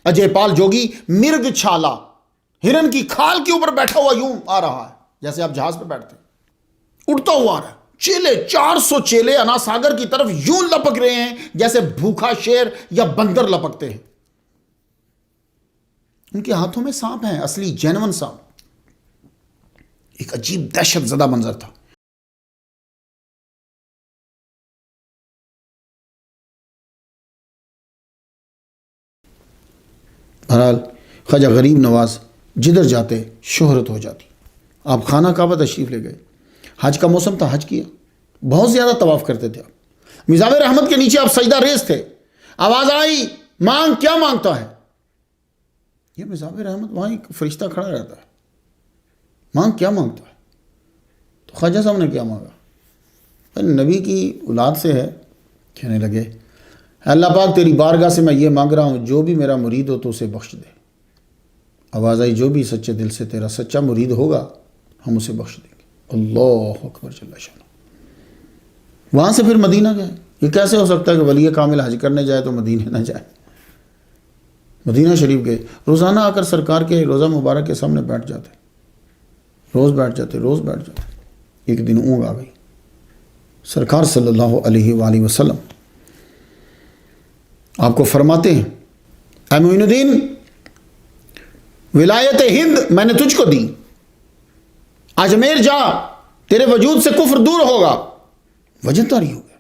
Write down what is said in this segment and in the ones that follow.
اجے پال جوگی مرگ چھالا ہرن کی کھال کے اوپر بیٹھا ہوا یوں آ رہا ہے، جیسے آپ جہاز پہ بیٹھتے ہیں، اڑتا ہوا آ رہا ہے۔ چیلے 400 چیلے انا ساگر کی طرف یوں لپک رہے ہیں جیسے بھوکا شیر یا بندر لپکتے ہیں۔ ان کے ہاتھوں میں سانپ ہیں، اصلی جینون سانپ۔ ایک عجیب دہشت زدہ منظر تھا۔ بہرحال خواجہ غریب نواز جدھر جاتے شہرت ہو جاتی۔ آپ خانہ کعبہ تشریف لے گئے، حج کا موسم تھا، حج کیا، بہت زیادہ طواف کرتے تھے آپ۔ مزاب رحمت کے نیچے آپ سجدہ ریز تھے، آواز آئی مانگ، کیا مانگتا ہے؟ یہ مزاب رحمت وہاں ایک فرشتہ کھڑا رہتا ہے، مانگ کیا مانگتا ہے؟ تو خواجہ صاحب نے کیا مانگا؟ نبی کی اولاد سے ہے، کہنے لگے اللہ پاک تیری بارگاہ سے میں یہ مانگ رہا ہوں، جو بھی میرا مرید ہو تو اسے بخش دے۔ آواز آئی جو بھی سچے دل سے تیرا سچا مرید ہوگا ہم اسے بخش دیں گے۔ اللہ اکبر جل شانہ۔ وہاں سے پھر مدینہ گئے۔ یہ کیسے ہو سکتا ہے کہ ولی کامل حج کرنے جائے تو مدینہ نہ جائے؟ مدینہ شریف گئے، روزانہ آ کر سرکار کے روضہ مبارک کے سامنے بیٹھ جاتے، روز بیٹھ جاتے۔ ایک دن اونگ آ گئی، سرکار صلی اللہ علیہ وآلہ وسلم آپ کو فرماتے ہیں اے معین الدین، ولایت ہند میں نے تجھ کو دی، اجمیر جا، تیرے وجود سے کفر دور ہوگا۔ وجن طاری ہو گیا،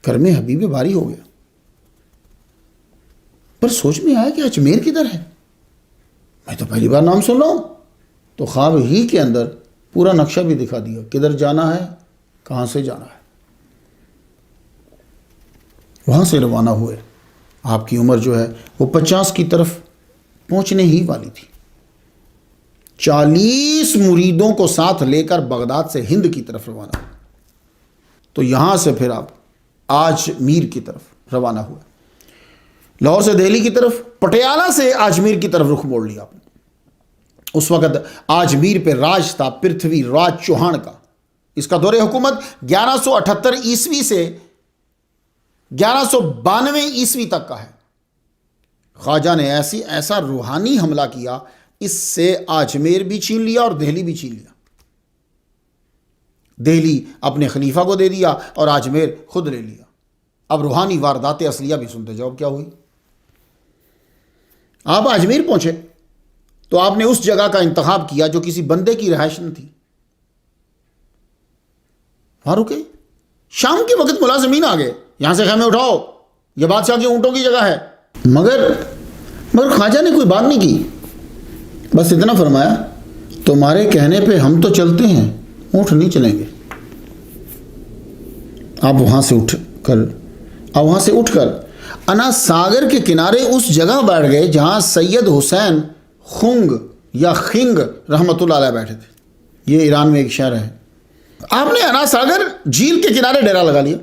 کرم حبیب باری ہو گیا۔ پر سوچ میں آیا کہ اجمیر کدھر ہے؟ میں تو پہلی بار نام سن رہا ہوں۔ تو خواب ہی کے اندر پورا نقشہ بھی دکھا دیا، کدھر جانا ہے، کہاں سے جانا ہے۔ وہاں سے روانہ ہوئے۔ آپ کی عمر جو ہے وہ 50 کی طرف پہنچنے ہی والی تھی۔ 40 مریدوں کو ساتھ لے کر بغداد سے ہند کی طرف روانہ ہوئے۔ تو یہاں سے پھر آپ آجمیر کی طرف روانہ ہوئے۔ لاہور سے دہلی کی طرف، پٹیالہ سے آجمیر کی طرف رخ موڑ لیا آپ نے۔ اس وقت آجمیر پہ راج تھا پرتھوی راج چوہان کا۔ اس کا دور حکومت 1178 عیسوی سے 1192 عیسوی تک کا ہے۔ خواجہ نے ایسا روحانی حملہ کیا، اس سے آجمیر بھی چھین لیا اور دہلی بھی چھین لیا۔ دہلی اپنے خلیفہ کو دے دیا اور آجمیر خود لے لیا۔ اب روحانی واردات اصلیہ بھی سنتے جاؤ کیا ہوئی۔ آپ آجمیر پہنچے تو آپ نے اس جگہ کا انتخاب کیا جو کسی بندے کی رہائش نہ تھی۔ وہاں رکے، شام کے وقت ملازمین آ گئے، یہاں سے خیمے اٹھاؤ، یہ بادشاہ کے اونٹوں کی جگہ ہے۔ مگر خواجہ نے کوئی بات نہیں کی، بس اتنا فرمایا تمہارے کہنے پہ ہم تو چلتے ہیں، اونٹ نہیں چلیں گے۔ آپ وہاں سے اٹھ کر انا ساگر کے کنارے اس جگہ بیٹھ گئے جہاں سید حسین خنگ یا خنگ رحمۃ اللہ علیہ بیٹھے تھے۔ یہ ایران میں ایک شہر ہے۔ آپ نے انا ساگر جھیل کے کنارے ڈیرا لگا لیا۔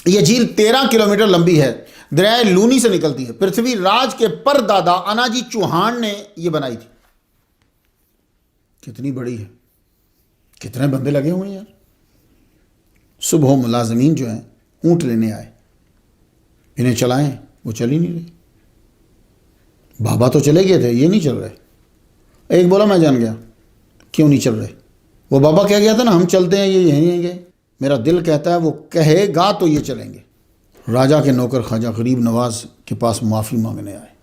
یہ جھیل 13 کلومیٹر لمبی ہے، دریائے لونی سے نکلتی ہے۔ پرتھوی راج کے پر دادا اناجی چوہان نے یہ بنائی تھی۔ کتنی بڑی ہے، کتنے بندے لگے ہوئے ہیں یار۔ صبح ملازمین جو ہیں اونٹ لینے آئے، انہیں چلائیں، وہ چل ہی نہیں رہے۔ بابا تو چلے گئے تھے، یہ نہیں چل رہے۔ ایک بولا میں جان گیا، کیوں نہیں چل رہے؟ وہ بابا کہہ گیا تھا نا ہم چلتے ہیں، یہ یہیں ہیں گے۔ میرا دل کہتا ہے وہ کہے گا تو یہ چلیں گے۔ راجہ کے نوکر خواجہ غریب نواز کے پاس معافی مانگنے آئے۔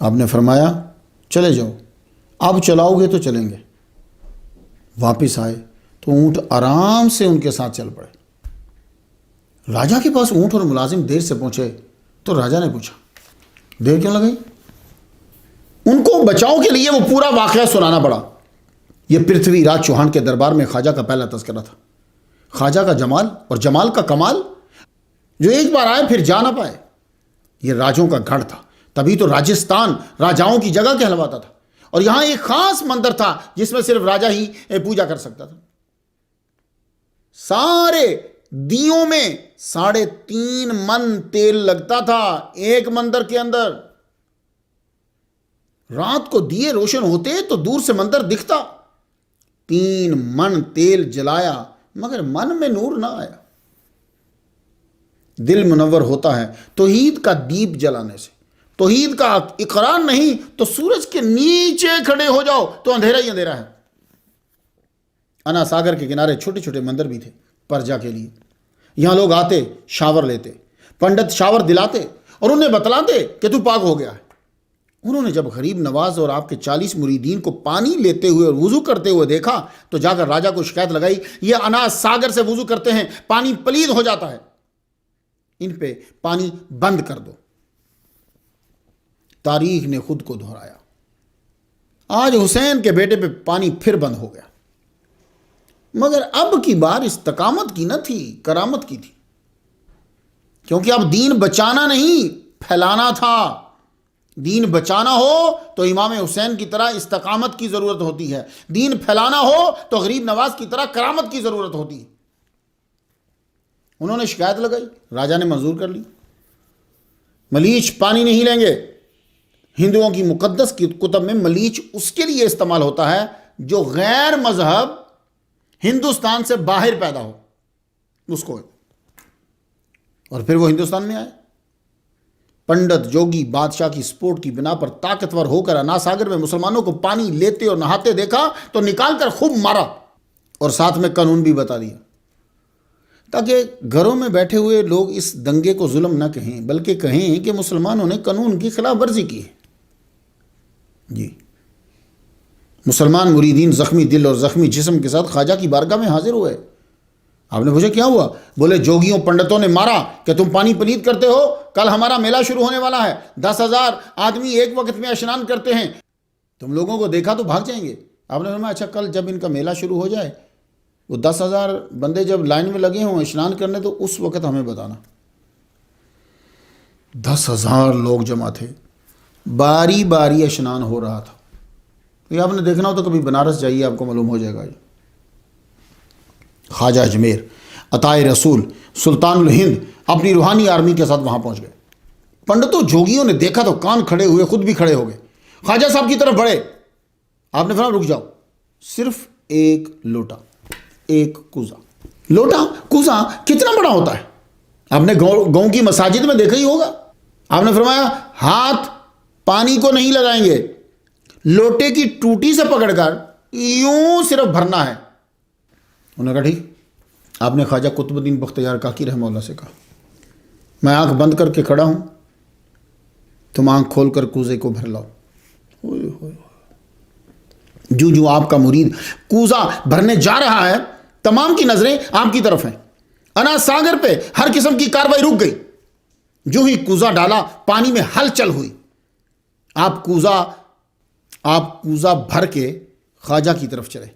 آپ نے فرمایا چلے جاؤ، اب چلاؤ گے تو چلیں گے۔ واپس آئے تو اونٹ آرام سے ان کے ساتھ چل پڑے۔ راجہ کے پاس اونٹ اور ملازم دیر سے پہنچے تو راجہ نے پوچھا دیر کیوں لگئی؟ ان کو بچاؤ کے لیے وہ پورا واقعہ سنانا پڑا۔ یہ پرتھوی راج چوہان کے دربار میں خواجہ کا پہلا تذکرہ تھا۔ خواجہ کا جمال اور جمال کا کمال، جو ایک بار آئے پھر جا نہ پائے۔ یہ راجوں کا گھر تھا، تبھی تو راجستھان راجاؤں کی جگہ کہلواتا تھا، اور یہاں ایک خاص مندر تھا جس میں صرف راجہ ہی پوجا کر سکتا تھا۔ سارے دیوں میں 3.5 من تیل لگتا تھا ایک مندر کے اندر۔ رات کو دیے روشن ہوتے تو دور سے مندر دکھتا۔ 3 من تیل جلایا مگر من میں نور نہ آیا۔ دل منور ہوتا ہے توحید کا دیپ جلانے سے. توحید کا اقرار نہیں تو سورج کے نیچے کھڑے ہو جاؤ تو اندھیرا ہی اندھیرا ہے. انا ساگر کے کنارے چھوٹے چھوٹے مندر بھی تھے پرجا کے لیے. یہاں لوگ آتے، شاور لیتے، پنڈت شاور دلاتے اور انہیں بتلاتے کہ تو پاک ہو گیا ہے. انہوں نے جب غریب نواز اور آپ کے 40 مریدین کو پانی لیتے ہوئے اور وضو کرتے ہوئے دیکھا تو جا کر راجا کو شکایت لگائی، یہ انا ساگر سے وضو کرتے ہیں، پانی پلید ہو جاتا ہے، ان پہ پانی بند کر دو. تاریخ نے خود کو دہرایا. آج حسین کے بیٹے پہ پانی پھر بند ہو گیا. مگر اب کی بار استقامت کی نہ تھی، کرامت کی تھی. کیونکہ اب دین بچانا نہیں پھیلانا تھا. دین بچانا ہو تو امام حسین کی طرح استقامت کی ضرورت ہوتی ہے. دین پھیلانا ہو تو غریب نواز کی طرح کرامت کی ضرورت ہوتی ہے. انہوں نے شکایت لگائی، راجا نے منظور کر لی. ملیچ پانی نہیں لیں گے. ہندوؤں کی مقدس کتب میں ملیچ اس کے لیے استعمال ہوتا ہے جو غیر مذہب ہندوستان سے باہر پیدا ہو اس کو، اور پھر وہ ہندوستان میں آئے. پنڈت جوگی بادشاہ کی سپورٹ کی بنا پر طاقتور ہو کر انا ساگر میں مسلمانوں کو پانی لیتے اور نہاتے دیکھا تو نکال کر خوب مارا اور ساتھ میں قانون بھی بتا دیا تاکہ گھروں میں بیٹھے ہوئے لوگ اس دنگے کو ظلم نہ کہیں بلکہ کہیں کہ مسلمانوں نے قانون کی خلاف ورزی کی ہے. جی، مسلمان مریدین زخمی دل اور زخمی جسم کے ساتھ خواجہ کی بارگاہ میں حاضر ہوئے. آپ نے پوچھا کیا ہوا؟ بولے جوگیوں پنڈتوں نے مارا کہ تم پانی پلید کرتے ہو. کل ہمارا میلہ شروع ہونے والا ہے، 10,000 آدمی ایک وقت میں اشنان کرتے ہیں، تم لوگوں کو دیکھا تو بھاگ جائیں گے. آپ نے فرمایا اچھا کل جب ان کا میلہ شروع ہو جائے، وہ 10,000 بندے جب لائن میں لگے ہوں اشنان کرنے تو اس وقت ہمیں بتانا. 10,000 لوگ جمع تھے، باری باری اشنان ہو رہا تھا. یہ آپ نے دیکھنا ہو تو کبھی بنارس جائیے، آپ کو معلوم ہو جائے گا. خواجہ اجمیر، عطائے رسول، سلطان الہند اپنی روحانی آرمی کے ساتھ وہاں پہنچ گئے. پنڈتوں جوگیوں نے دیکھا تو کان کھڑے ہوئے، خود بھی کھڑے ہو گئے. خواجہ صاحب کی طرف بڑھے. آپ نے فرمایا رک جاؤ، صرف ایک لوٹا، ایک کوزہ. لوٹا کوزہ کتنا بڑا ہوتا ہے؟ آپ نے گاؤں کی مساجد میں دیکھا ہی ہوگا. آپ نے فرمایا ہاتھ پانی کو نہیں لگائیں گے، لوٹے کی ٹوٹی سے پکڑ کر یوں صرف بھرنا ہے. انہوں نے کہا ٹھیک. آپ نے خواجہ قطب الدین بختیار کاکی رحمہ اللہ سے کہا میں آنکھ بند کر کے کھڑا ہوں، تم آنکھ کھول کر کوزے کو بھر لاؤ. جو آپ کا مرید کوزہ بھرنے جا رہا ہے تمام کی نظریں آپ کی طرف ہیں. انا ساگر پہ ہر قسم کی کاروائی رک گئی. جو ہی کوزہ ڈالا پانی میں ہلچل ہوئی. آپ کوزہ بھر کے خواجہ کی طرف چلے.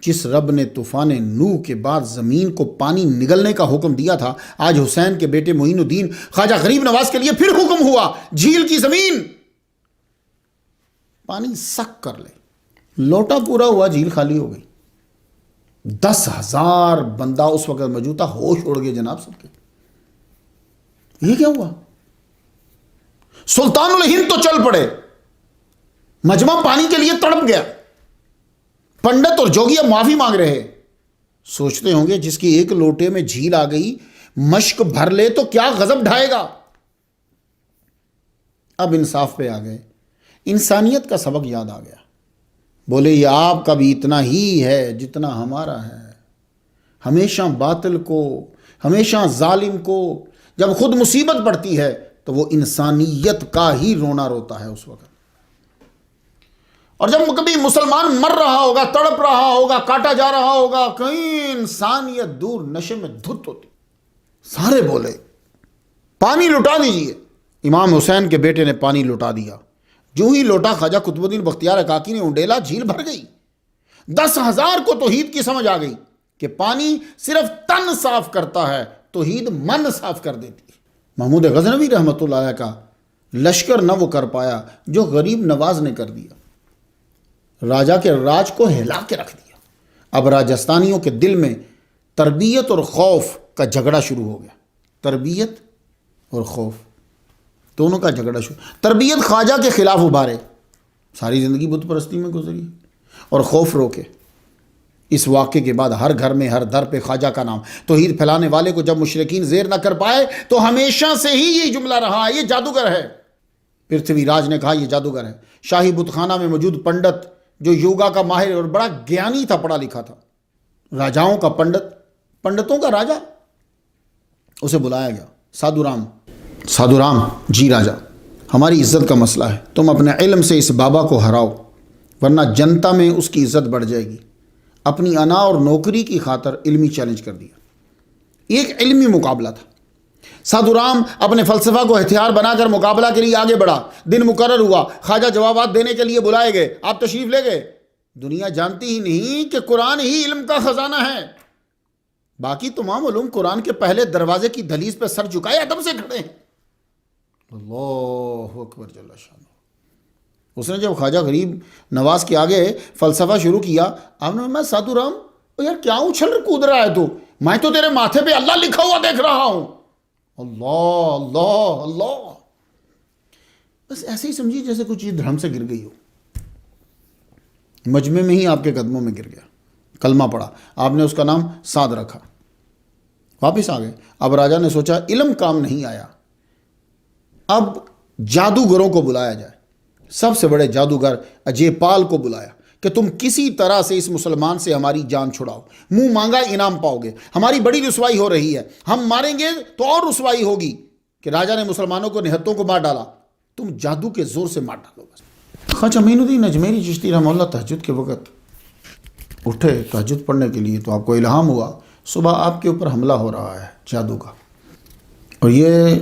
جس رب نے طوفان نوح کے بعد زمین کو پانی نگلنے کا حکم دیا تھا، آج حسین کے بیٹے معین الدین خواجہ غریب نواز کے لیے پھر حکم ہوا جھیل کی زمین پانی سک کر لے. لوٹا پورا ہوا، جھیل خالی ہو گئی. 10,000 بندہ اس وقت موجود تھا، ہوش اڑ گئے جناب سب کے. یہ کیا ہوا؟ سلطان الہند تو چل پڑے، مجمع پانی کے لیے تڑپ گیا. پنڈت اور جوگی اب معافی مانگ رہے. سوچتے ہوں گے جس کی ایک لوٹے میں جھیل آ گئی مشک بھر لے تو کیا غضب ڈھائے گا. اب انصاف پہ آ گئے، انسانیت کا سبق یاد آ گیا. بولے یہ آپ کا بھی اتنا ہی ہے جتنا ہمارا ہے. ہمیشہ باطل کو، ہمیشہ ظالم کو جب خود مصیبت پڑتی ہے تو وہ انسانیت کا ہی رونا روتا ہے اس وقت. اور جب کبھی مسلمان مر رہا ہوگا، تڑپ رہا ہوگا، کاٹا جا رہا ہوگا، کہیں انسانیت دور نشے میں دھت ہوتی. سارے بولے پانی لٹا دیجئے. امام حسین کے بیٹے نے پانی لٹا دیا. جو ہی لوٹا خواجہ قطب الدین بختیار کاکی نے انڈیلا، جھیل بھر گئی. 10,000 کو توحید کی سمجھ آ گئی کہ پانی صرف تن صاف کرتا ہے، توحید من صاف کر دیتی ہے. محمود غزنوی رحمۃ اللہ علیہ کا لشکر نہ وہ کر پایا جو غریب نواز نے کر دیا. راجا کے راج کو ہلا کے رکھ دیا. اب راجستانیوں کے دل میں تربیت اور خوف کا جھگڑا شروع ہو گیا. تربیت اور خوف دونوں کا جھگڑا شروع. تربیت خواجہ کے خلاف ابھارے، ساری زندگی بت پرستی میں گزری، اور خوف روکے. اس واقعے کے بعد ہر گھر میں ہر در پہ خواجہ کا نام. توحید پھیلانے والے کو جب مشرکین زیر نہ کر پائے تو ہمیشہ سے ہی یہ جملہ رہا, یہ جادوگر ہے. پرتھوی راج نے کہا یہ جادوگر ہے. شاہی بت خانہ میں موجود پنڈت جو یوگا کا ماہر اور بڑا گیانی تھا, پڑھا لکھا تھا, راجاؤں کا پنڈت, پنڈتوں کا راجا, اسے بلایا گیا. سادھو رام, جی راجا, ہماری عزت کا مسئلہ ہے, تم اپنے علم سے اس بابا کو ہراؤ ورنہ جنتا میں اس کی عزت بڑھ جائے گی. اپنی انا اور نوکری کی خاطر علمی چیلنج کر دیا. ایک علمی مقابلہ تھا. سادھو رام اپنے فلسفہ کو ہتھیار بنا کر مقابلہ کے لیے آگے بڑھا. دن مقرر ہوا, خواجہ جوابات دینے کے لیے بلائے گئے. آپ تشریف لے گئے. دنیا جانتی ہی نہیں کہ قرآن ہی علم کا خزانہ ہے. باقی تمام علوم قرآن کے پہلے دروازے کی دہلیز پہ سر جھکائے ادب سے کھڑے ہیں. اللہ اکبر جل شانہ. اس نے جب خواجہ غریب نواز کے آگے فلسفہ شروع کیا, آپ نے میں سادھو رام یار کیا اچھل کود رہا ہے تو, میں تو تیرے ماتھے پہ اللہ لکھا ہوا دیکھ رہا ہوں. اللہ اللہ اللہ. بس ایسے ہی سمجھیے جیسے کچھ چیز دھڑم سے گر گئی ہو. مجمع میں ہی آپ کے قدموں میں گر گیا. کلمہ پڑھا, آپ نے اس کا نام سعد رکھا. واپس آ گئے. اب راجا نے سوچا علم کام نہیں آیا, اب جادوگروں کو بلایا جائے. سب سے بڑے جادوگر اجے پال کو بلایا کہ تم کسی طرح سے اس مسلمان سے ہماری جان چھڑاؤ, منہ مانگا انعام پاؤ گے. ہماری بڑی رسوائی ہو رہی ہے, ہم ماریں گے تو اور رسوائی ہوگی کہ راجا نے مسلمانوں کو نہتوں کو مار ڈالا, تم جادو کے زور سے مار ڈالو بس. خواجہ معین الدین اجمیری چشتی رحمہ اللہ تہجد کے وقت اٹھے تہجد پڑھنے کے لیے, تو آپ کو الہام ہوا صبح آپ کے اوپر حملہ ہو رہا ہے جادو کا, اور یہ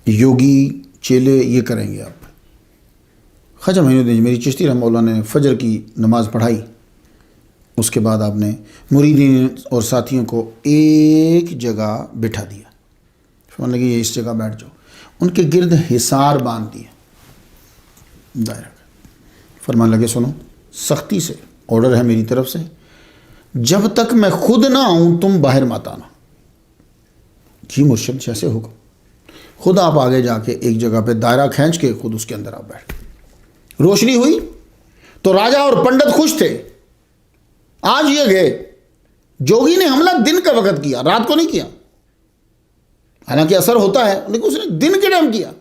یوگی چیلے یہ کریں گے آپ. خواجہ معین الدین اجمیری چشتی رحمہ اللہ نے فجر کی نماز پڑھائی. اس کے بعد آپ نے مریدین اور ساتھیوں کو ایک جگہ بٹھا دیا. فرمانے لگے یہ اس جگہ بیٹھ جاؤ. ان کے گرد حصار باندھ دیا دائرہ. فرمانے لگے سنو, سختی سے آرڈر ہے میری طرف سے, جب تک میں خود نہ آؤں تم باہر مت آنا. جی مرشد جیسے ہوگا. خود آپ آگے جا کے ایک جگہ پہ دائرہ کھینچ کے خود اس کے اندر آپ بیٹھ. روشنی ہوئی تو راجا اور پنڈت خوش تھے. آج یہ گئے, جوگی نے حملہ دن کا وقت کیا, رات کو نہیں کیا. حالانکہ اثر ہوتا ہے لیکن اس نے دن کے ٹائم کیا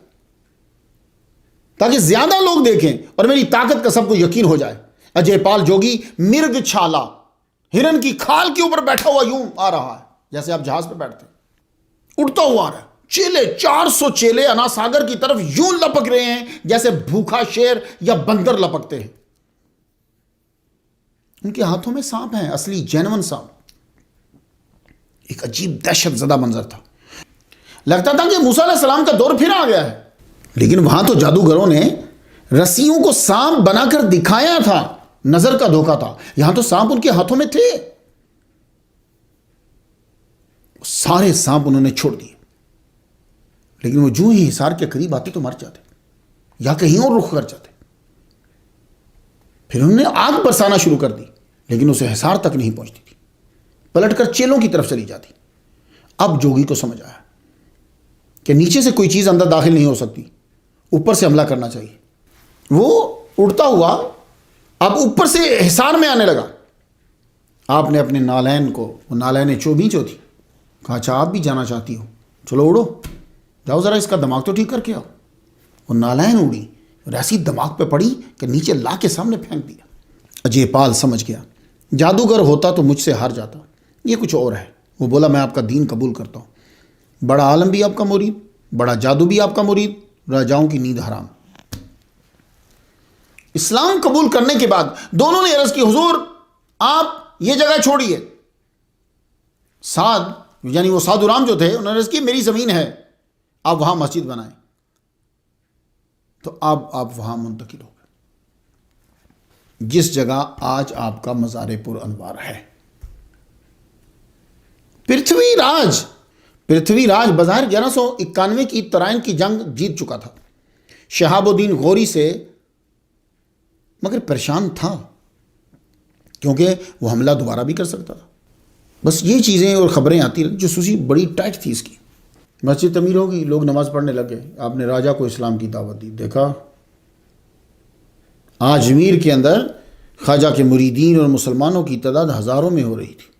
تاکہ زیادہ لوگ دیکھیں اور میری طاقت کا سب کو یقین ہو جائے. اجے پال جوگی مرگ چھالا ہرن کی کھال کے اوپر بیٹھا ہوا یوں آ رہا ہے جیسے آپ جہاز پہ بیٹھتے ہیں, اڑتا ہوا آ رہا ہے. چیلے 400 چیلے انا ساگر کی طرف یوں لپک رہے ہیں جیسے بھوکا شیر یا بندر لپکتے ہیں. ان کے ہاتھوں میں سانپ ہیں, اصلی جینون سانپ. ایک عجیب دہشت زدہ منظر تھا. لگتا تھا کہ موسیٰ علیہ السلام کا دور پھر آ گیا ہے. لیکن وہاں تو جادوگروں نے رسیوں کو سانپ بنا کر دکھایا تھا, نظر کا دھوکہ تھا. یہاں تو سانپ ان کے ہاتھوں میں تھے. سارے سانپ انہوں نے چھوڑ دیے, لیکن وہ جو ہی حصار کے قریب آتے تو مر جاتے یا کہیں اور رخ کر جاتے. پھر انہوں نے آگ برسانا شروع کر دی, لیکن اسے حصار تک نہیں پہنچتی تھی, پلٹ کر چیلوں کی طرف چلی جاتی. اب جوگی کو سمجھ آیا کہ نیچے سے کوئی چیز اندر داخل نہیں ہو سکتی, اوپر سے حملہ کرنا چاہیے. وہ اڑتا ہوا اب اوپر سے حصار میں آنے لگا. آپ نے اپنے نالین کو, وہ نالین چوبی جو تھی, کہا اچھا آپ بھی جانا چاہتی ہو, چلو اڑو, جاؤ ذرا اس کا دماغ تو ٹھیک کر کے آؤ. وہ نالین اڑی اور ایسی دماغ پہ پڑی کہ نیچے لا کے سامنے پھینک دیا. اجے پال سمجھ گیا جادوگر ہوتا تو مجھ سے ہار جاتا, یہ کچھ اور ہے. وہ بولا میں آپ کا دین قبول کرتا ہوں, بڑا عالم بھی آپ کا مرید, بڑا جادو بھی آپ کا مرید, راجاؤں کی نیند حرام. اسلام قبول کرنے کے بعد دونوں نے عرض کی حضور آپ یہ جگہ چھوڑیے. سعد یعنی وہ سادھو رام جو تھے انہوں نے عرض کی میری زمین ہے, آپ وہاں مسجد بنائیں. تو اب آپ وہاں منتقل ہو گئے جس جگہ آج آپ کا مزار پر انوار ہے. پرتھوی راج بظاہر 1191 کی ترائن کی جنگ جیت چکا تھا. شہاب الدین غوری سے مگر پریشان تھا کیونکہ وہ حملہ دوبارہ بھی کر سکتا تھا. بس یہ چیزیں اور خبریں آتی رہتی. جاسوسی بڑی ٹائٹ تھی اس کی. مسجد تعمیر ہوگی, لوگ نماز پڑھنے لگے. آپ نے راجہ کو اسلام کی دعوت دی. دیکھا اجمیر کے اندر خواجہ کے مریدین اور مسلمانوں کی تعداد ہزاروں میں ہو رہی تھی۔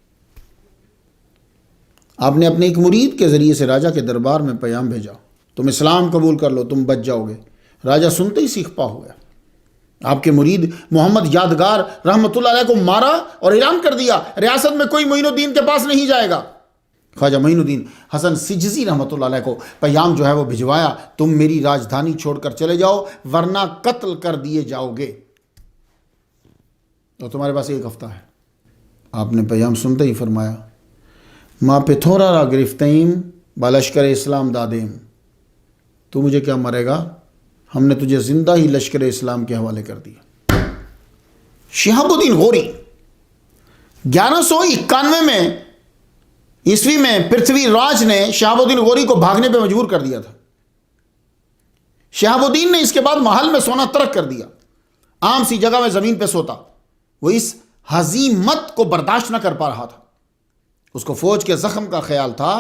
آپ نے اپنے ایک مرید کے ذریعے سے راجہ کے دربار میں پیغام بھیجا، تم اسلام قبول کر لو، تم بچ جاؤ گے۔ راجہ سنتے ہی سیخ پا ہو گیا۔ آپ کے مرید محمد یادگار رحمۃ اللہ علیہ کو مارا اور اعلان کر دیا ریاست میں کوئی معین الدین کے پاس نہیں جائے گا۔ خواجہ معین الدین حسن سجزی رحمۃ اللہ علیہ کو پیغام جو ہے وہ بھجوایا، تم میری راجدھانی چھوڑ کر چلے جاؤ ورنہ قتل کر دیے جاؤ گے، تو تمہارے پاس ایک ہفتہ ہے۔ آپ نے پیغام سنتے ہی فرمایا، ماں پہ تھوڑا را گرفتیم بالشکر اسلام دادیم، تو مجھے کیا مرے گا، ہم نے تجھے زندہ ہی لشکر اسلام کے حوالے کر دیا۔ شہاب الدین غوری 1191 میں عیسوی میں پرتھوی راج نے شہاب الدین غوری کو بھاگنے پہ مجبور کر دیا تھا۔ شہاب الدین نے اس کے بعد محل میں سونا ترک کر دیا، عام سی جگہ میں زمین پہ سوتا۔ وہ اس ہزیمت کو برداشت نہ کر پا رہا تھا، اس کو فوج کے زخم کا خیال تھا،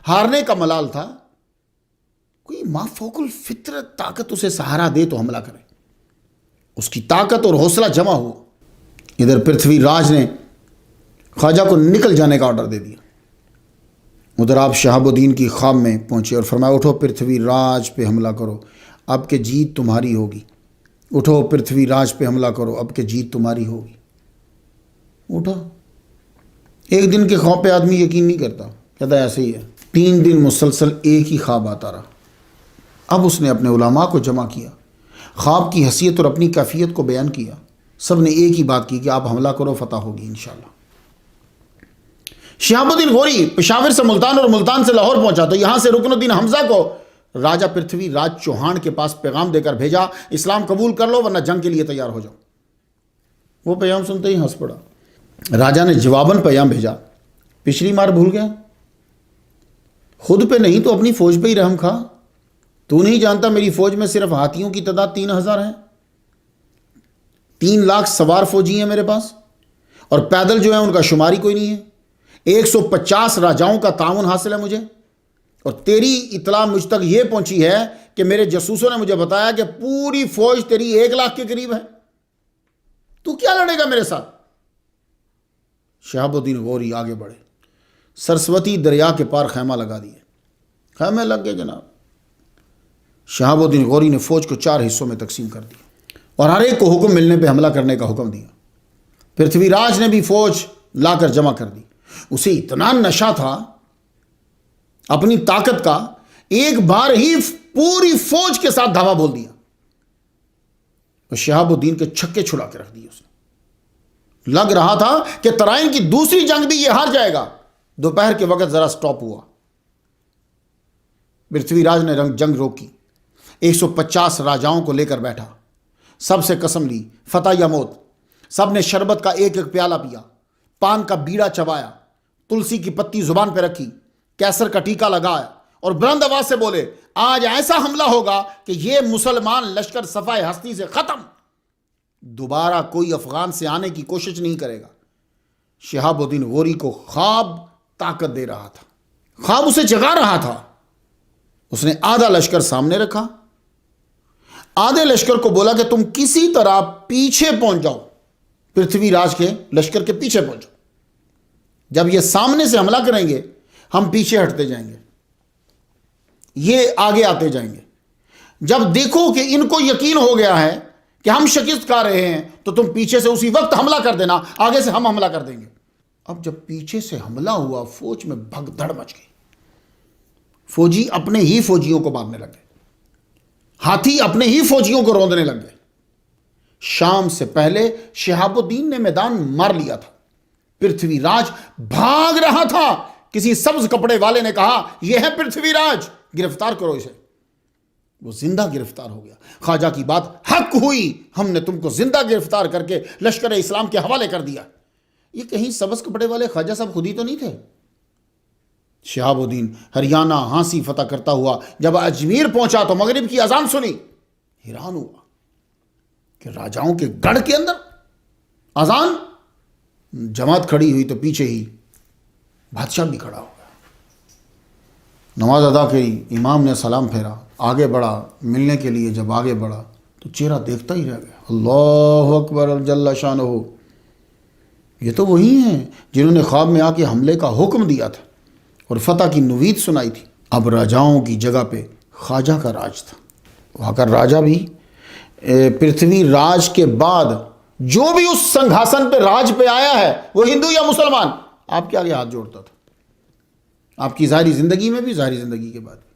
ہارنے کا ملال تھا، کوئی مافوق الفطرت طاقت اسے سہارا دے تو حملہ کرے۔ اس کی طاقت اور حوصلہ جمع ہوا۔ ادھر پرتھوی راج نے خواجہ کو نکل جانے کا آرڈر دے دیا۔ ادھر آپ شہاب الدین کی خواب میں پہنچے اور فرمایا، اٹھو پرتھوی راج پہ حملہ کرو، اب کہ جیت تمہاری ہوگی۔ اٹھو پرتھوی راج پہ حملہ کرو، اب کہ جیت تمہاری ہوگی۔ اٹھا۔ ایک دن کے خواب پہ آدمی یقین نہیں کرتا، کہتا ہے ایسے ہی ہے۔ 3 دن مسلسل ایک ہی خواب آتا رہا۔ اب اس نے اپنے علماء کو جمع کیا، خواب کی حیثیت اور اپنی کیفیت کو بیان کیا۔ سب نے ایک ہی بات کی کہ آپ حملہ کرو، فتح ہوگی انشاءاللہ۔ شہاب الدین غوری پشاور سے ملتان اور ملتان سے لاہور پہنچا تو یہاں سے رکن الدین حمزہ کو راجہ پرتھوی راج چوہان کے پاس پیغام دے کر بھیجا، اسلام قبول کر لو ورنہ جنگ کے لیے تیار ہو جاؤ۔ وہ پیغام سنتے ہی ہنس پڑا۔ راجہ نے جواباً پیغام بھیجا، پچھلی مار بھول گیا، خود پہ نہیں تو اپنی فوج پہ ہی رحم کھا۔ تو نہیں جانتا میری فوج میں صرف ہاتھیوں کی تعداد 3000 ہے، 3 لاکھ سوار فوجی ہیں میرے پاس، اور پیدل جو ہیں ان کا شماری کوئی نہیں ہے۔ 150 راجاؤں کا تعاون حاصل ہے مجھے، اور تیری اطلاع مجھ تک یہ پہنچی ہے کہ میرے جاسوسوں نے مجھے بتایا کہ پوری فوج تیری 1 لاکھ کے قریب ہے، تو کیا لڑے گا میرے ساتھ؟ شہاب الدین غوری آگے بڑھے، سرسوتی دریا کے پار خیمہ لگا دیے۔ خیمے لگ گئے جناب۔ شہاب الدین غوری نے فوج کو 4 حصوں میں تقسیم کر دیا اور ہر ایک کو حکم ملنے پہ حملہ کرنے کا حکم دیا۔ پرتھوی راج نے بھی فوج لا کر جمع کر دی۔ اسے اتنا نشہ تھا اپنی طاقت کا، ایک بار ہی پوری فوج کے ساتھ دھاوا بول دیا اور شہاب الدین کے چھکے چھڑا کے رکھ دیے۔ اس نے لگ رہا تھا کہ ترائن کی دوسری جنگ بھی یہ ہار جائے گا۔ دوپہر کے وقت ذرا سٹاپ ہوا، پرتھوی راج نے جنگ روکی، 150 راجاؤں کو لے کر بیٹھا، سب سے قسم لی فتح یا موت۔ سب نے شربت کا ایک ایک پیالہ پیا، پان کا بیڑا چبایا، تلسی کی پتی زبان پہ رکھی، کیسر کا ٹیکا لگایا اور بلند آواز سے بولے، آج ایسا حملہ ہوگا کہ یہ مسلمان لشکر صفائے ہستی سے ختم، دوبارہ کوئی افغان سے آنے کی کوشش نہیں کرے گا۔ شہاب الدین غوری کو خواب طاقت دے رہا تھا، خواب اسے جگا رہا تھا۔ اس نے آدھا لشکر سامنے رکھا، آدھے لشکر کو بولا کہ تم کسی طرح پیچھے پہنچ جاؤ، پرتھوی راج کے لشکر کے پیچھے پہنچو، جب یہ سامنے سے حملہ کریں گے ہم پیچھے ہٹتے جائیں گے، یہ آگے آتے جائیں گے، جب دیکھو کہ ان کو یقین ہو گیا ہے کہ ہم شکست کھا رہے ہیں تو تم پیچھے سے اسی وقت حملہ کر دینا، آگے سے ہم حملہ کر دیں گے۔ اب جب پیچھے سے حملہ ہوا فوج میں بھگدڑ مچ گئی، فوجی اپنے ہی فوجیوں کو مارنے لگ گئے، ہاتھی اپنے ہی فوجیوں کو روندنے لگ گئے۔ شام سے پہلے شہاب الدین نے میدان مار لیا تھا، پرتھوی راج بھاگ رہا تھا، کسی سبز کپڑے والے نے کہا یہ ہے پرتھوی راج، گرفتار کرو اسے۔ وہ زندہ گرفتار ہو گیا۔ خواجہ کی بات حق ہوئی، ہم نے تم کو زندہ گرفتار کر کے لشکر اسلام کے حوالے کر دیا۔ یہ کہیں سبز کپڑے والے خواجہ صاحب خود ہی تو نہیں تھے؟ شہاب الدین ہریانہ ہانسی فتح کرتا ہوا جب اجمیر پہنچا تو مغرب کی اذان سنی، حیران ہوا کہ راجاؤں کے گڑھ کے اندر اذان، جماعت کھڑی ہوئی تو پیچھے ہی بادشاہ بھی کھڑا ہو گیا۔ نماز ادا کی، امام نے سلام پھیرا، آگے بڑھا ملنے کے لیے۔ جب آگے بڑھا تو چہرہ دیکھتا ہی رہ گیا. اللہ اکبر جل شانہ. یہ تو وہی ہیں جنہوں نے خواب میں آ کے حملے کا حکم دیا تھا اور فتح کی نوید سنائی تھی. اب راجاؤں کی جگہ پہ خواجہ کا راج تھا. وہاں کا راجہ بھی پرتھوی راج کے بعد جو بھی اس سنگھاسن پہ راج پہ آیا ہے وہ ہندو یا مسلمان آپ کے آگے ہاتھ جوڑتا تھا. آپ کی ظاہری زندگی میں بھی ظاہری زندگی کے بعد بھی.